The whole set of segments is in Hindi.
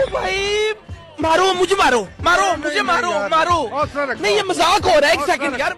भाई मारो मुझे, मारो मारो मुझे, मारो मारो। नहीं ये मजाक हो रहा है, एक सेकंड यार।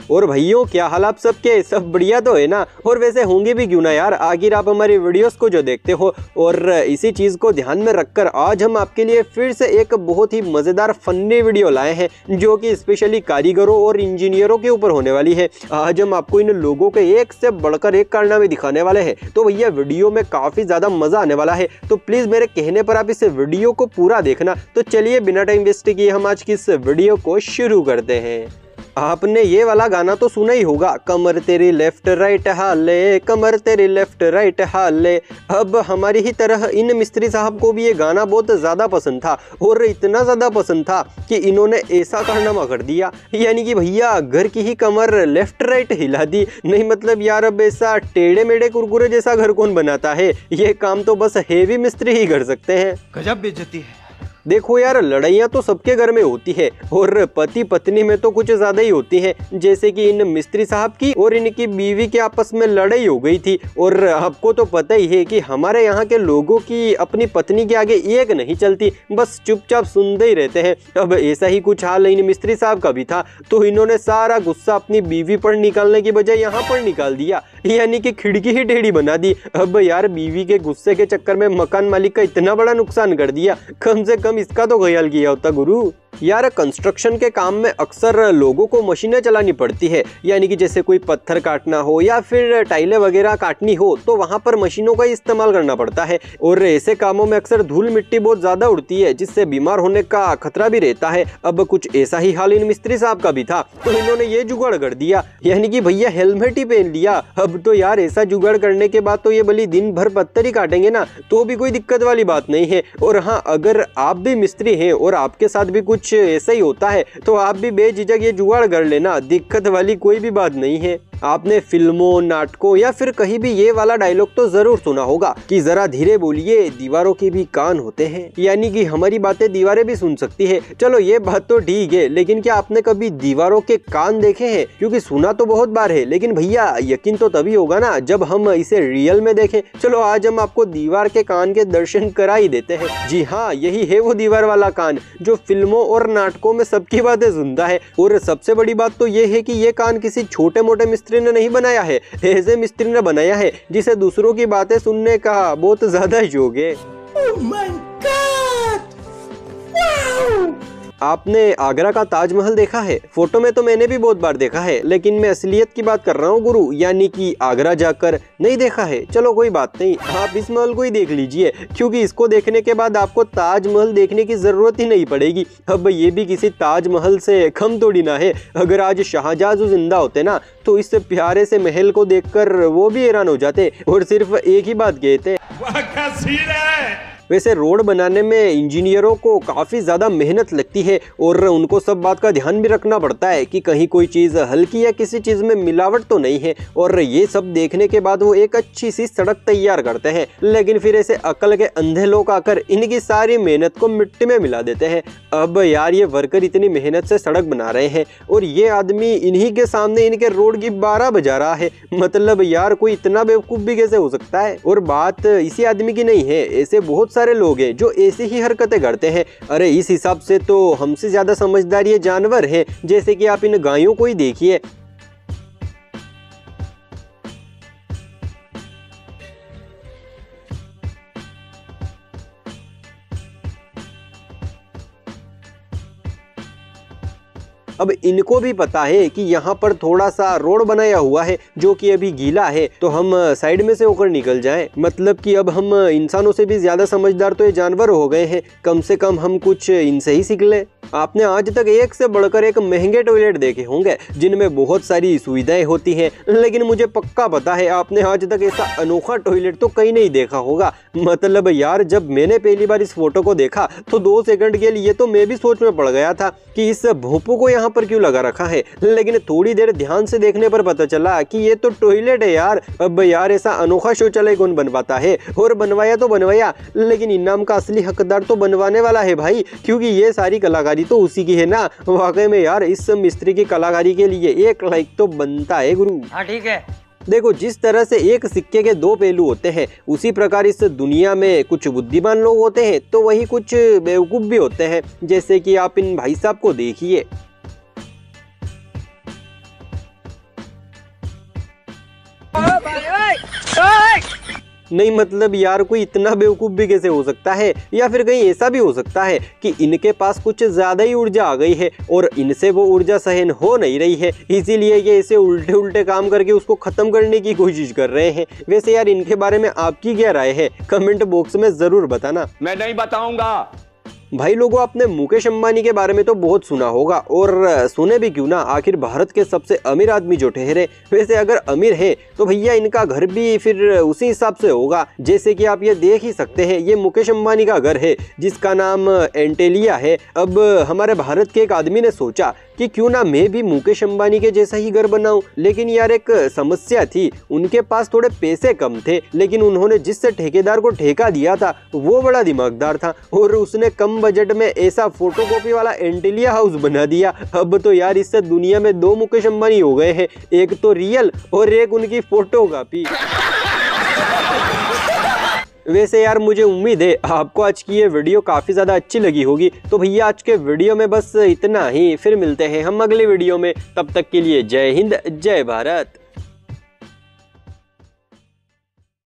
और भैयों क्या हाल आप सबके, सब बढ़िया तो है ना। और वैसे होंगे भी क्यों ना यार, आखिर आप हमारी वीडियोस को जो देखते हो। और इसी चीज को ध्यान में रखकर आज हम आपके लिए फिर से एक बहुत ही मजेदार फनी वीडियो लाए हैं, जो कि स्पेशली कारीगरों और इंजीनियरों के ऊपर होने वाली है। आज हम आपको इन लोगों के एक से बढ़कर एक कारनामे दिखाने वाले हैं। तो भैया वीडियो में काफी ज्यादा मजा आने वाला है, तो प्लीज मेरे कहने पर आप इस वीडियो को पूरा देखना। तो चलिए बिना टाइम वेस्ट किए हम आज की इस वीडियो को शुरू करते हैं। आपने ये वाला गाना तो सुना ही होगा, कमर तेरी लेफ्ट राइट हाले, कमर तेरी लेफ्ट राइट हाले। अब हमारी ही तरह इन मिस्त्री साहब को भी ये गाना बहुत ज़्यादा पसंद था, और इतना ज़्यादा पसंद था कि इन्होंने ऐसा कारनामा कर दिया, यानी कि भैया घर की ही कमर लेफ्ट राइट हिला दी। नहीं मतलब यार, अब ऐसा टेढ़े मेढ़े कुरकुरे जैसा घर कौन बनाता है, ये काम तो बस हेवी मिस्त्री ही कर सकते हैं। गजब बेइज्जती है। देखो यार, लड़ाइयाँ तो सबके घर में होती है, और पति पत्नी में तो कुछ ज्यादा ही होती है। जैसे कि इन मिस्त्री साहब की और इनकी बीवी के आपस में लड़ाई हो गई थी। और आपको तो पता ही है कि हमारे यहाँ के लोगों की अपनी पत्नी के आगे एक नहीं चलती, बस चुपचाप सुनते ही रहते हैं। अब ऐसा ही कुछ हाल इन मिस्त्री साहब का भी था, तो इन्होंने सारा गुस्सा अपनी बीवी पर निकालने की बजाय यहाँ पर निकाल दिया, यानी कि खिड़की ही टेढ़ी बना दी। अब यार बीवी के गुस्से के चक्कर में मकान मालिक का इतना बड़ा नुकसान कर दिया, कम से कम इसका तो ख्याल किया होता गुरु। यार कंस्ट्रक्शन के काम में अक्सर लोगों को मशीनें चलानी पड़ती है, यानी कि जैसे कोई पत्थर काटना हो या फिर टाइलें वगैरह काटनी हो, तो वहां पर मशीनों का इस्तेमाल करना पड़ता है। और ऐसे कामों में अक्सर धूल मिट्टी बहुत ज्यादा उड़ती है, जिससे बीमार होने का खतरा भी रहता है। अब कुछ ऐसा ही हाल इन मिस्त्री साहब का भी था, तो इन्होंने ये जुगाड़ कर दिया, यानी कि भैया हेलमेट ही पहन लिया। अब तो यार ऐसा जुगाड़ करने के बाद तो ये भली दिन भर पत्थर ही काटेंगे ना, तो भी कोई दिक्कत वाली बात नहीं है। और हाँ, अगर आप भी मिस्त्री हैं और आपके साथ भी कुछ ऐसा ही होता है, तो आप भी बेझिझक ये जुगाड़ कर लेना, दिक्कत वाली कोई भी बात नहीं है। आपने फिल्मों, नाटकों या फिर कहीं भी ये वाला डायलॉग तो जरूर सुना होगा कि जरा धीरे बोलिए, दीवारों के भी कान होते हैं, यानी कि हमारी बातें दीवारें भी सुन सकती है। चलो ये बात तो ठीक है, लेकिन क्या आपने कभी दीवारों के कान देखे हैं? क्योंकि सुना तो बहुत बार है, लेकिन भैया यकीन तो तभी होगा ना जब हम इसे रियल में देखें। चलो आज हम आपको दीवार के कान के दर्शन करा ही देते हैं। जी हाँ, यही है वो दीवार वाला कान जो फिल्मों और नाटकों में सबकी बातें सुनता है। और सबसे बड़ी बात तो ये है कि ये कान किसी छोटे मोटे मिस्त्री ने नहीं बनाया है, ऐसे मिस्त्री ने बनाया है जिसे दूसरों की बातें सुनने का बहुत ज्यादा शौक है। Oh my God! Wow! आपने आगरा का ताजमहल देखा है? फोटो में तो मैंने भी बहुत बार देखा है, लेकिन मैं असलियत की बात कर रहा हूँ गुरु, यानी कि आगरा जाकर नहीं देखा है। चलो कोई बात नहीं, आप इस महल को ही देख लीजिए, क्योंकि इसको देखने के बाद आपको ताजमहल देखने की जरूरत ही नहीं पड़ेगी। अब ये भी किसी ताजमहल से कम थोड़ी ना है। अगर आज शाहजहां जिंदा होते ना, तो इस प्यारे से महल को देखकर वो भी हैरान हो जाते और सिर्फ एक ही बात कहते, वैसे रोड बनाने में इंजीनियरों को काफ़ी ज़्यादा मेहनत लगती है, और उनको सब बात का ध्यान भी रखना पड़ता है कि कहीं कोई चीज़ हल्की या किसी चीज़ में मिलावट तो नहीं है। और ये सब देखने के बाद वो एक अच्छी सी सड़क तैयार करते हैं, लेकिन फिर ऐसे अकल के अंधे लोग आकर इनकी सारी मेहनत को मिट्टी में मिला देते हैं। अब यार ये वर्कर इतनी मेहनत से सड़क बना रहे हैं, और ये आदमी इन्हीं के सामने इनके रोड की 12 बजा रहा है। मतलब यार कोई इतना बेवकूफ़ भी कैसे हो सकता है? और बात इसी आदमी की नहीं है, ऐसे बहुत सारे लोग हैं जो ऐसी ही हरकतें करते हैं। अरे इस हिसाब से तो हमसे ज्यादा समझदार ये जानवर हैं, जैसे कि आप इन गायों को ही देखिए। अब इनको भी पता है कि यहाँ पर थोड़ा सा रोड बनाया हुआ है जो कि अभी गीला है, तो हम साइड में से होकर निकल जाएं। मतलब कि अब हम इंसानों से भी ज्यादा समझदार तो ये जानवर हो गए हैं, कम से कम हम कुछ इनसे ही सीख लें। आपने आज तक एक से बढ़कर एक महंगे टॉयलेट देखे होंगे जिनमें बहुत सारी सुविधाएं होती हैं, लेकिन मुझे पक्का पता है आपने आज तक ऐसा अनोखा टॉयलेट तो कहीं नहीं देखा होगा। मतलब यार जब मैंने पहली बार इस फोटो को देखा तो 2 सेकंड के लिए तो मैं भी सोच में पड़ गया था कि इस भोंपू को यहाँ पर क्यों लगा रखा है, लेकिन थोड़ी देर ध्यान से देखने पर पता चला कि ये तो टॉयलेट है यार। अब यार ऐसा अनोखा शौचालय कौन बनवाता है, और बनवाया तो बनवाया, लेकिन इनाम का असली हकदार तो बनवाने वाला है भाई, क्योंकि ये सारी कलाकारी तो उसी की है ना। वाकई में यार इस मिस्त्री की कलाकारी के लिए 1 लाइक तो बनता है गुरु। हाँ ठीक है। देखो, जिस तरह से एक सिक्के के दो पहलू होते हैं, उसी प्रकार इस दुनिया में कुछ बुद्धिमान लोग होते हैं तो वही कुछ बेवकूफ भी होते हैं। जैसे कि आप इन भाई साहब को देखिए। नहीं मतलब यार, कोई इतना बेवकूफ भी कैसे हो सकता है? या फिर कहीं ऐसा भी हो सकता है कि इनके पास कुछ ज्यादा ही ऊर्जा आ गई है और इनसे वो ऊर्जा सहन हो नहीं रही है, इसीलिए ये ऐसे उल्टे उल्टे काम करके उसको खत्म करने की कोशिश कर रहे हैं। वैसे यार, इनके बारे में आपकी क्या राय है? कमेंट बॉक्स में जरूर बताना। मैं नहीं बताऊंगा। भाई लोगों, आपने मुकेश अंबानी के बारे में तो बहुत सुना होगा, और सुने भी क्यों ना, आखिर भारत के सबसे अमीर आदमी जो ठहरे। वैसे अगर अमीर है तो भैया इनका घर भी फिर उसी हिसाब से होगा। जैसे कि आप ये देख ही सकते हैं, ये मुकेश अंबानी का घर है जिसका नाम एंटेलिया है। अब हमारे भारत के एक आदमी ने सोचा कि क्यों ना मैं भी मुकेश अंबानी के जैसा ही घर बनाऊं। लेकिन यार एक समस्या थी, उनके पास थोड़े पैसे कम थे, लेकिन उन्होंने जिस ठेकेदार को ठेका दिया था वो बड़ा दिमागदार था और उसने कम बजट में ऐसा फोटोकॉपी वाला एंटेलिया हाउस बना दिया। अब तो यार इससे दुनिया में दो मुकेश अंबानी हो गए हैं, एक तो रियल और एक उनकी फोटोकॉपी। वैसे यार मुझे उम्मीद है आपको आज की ये वीडियो काफ़ी ज़्यादा अच्छी लगी होगी। तो भैया आज के वीडियो में बस इतना ही, फिर मिलते हैं हम अगले वीडियो में। तब तक के लिए जय हिंद, जय भारत।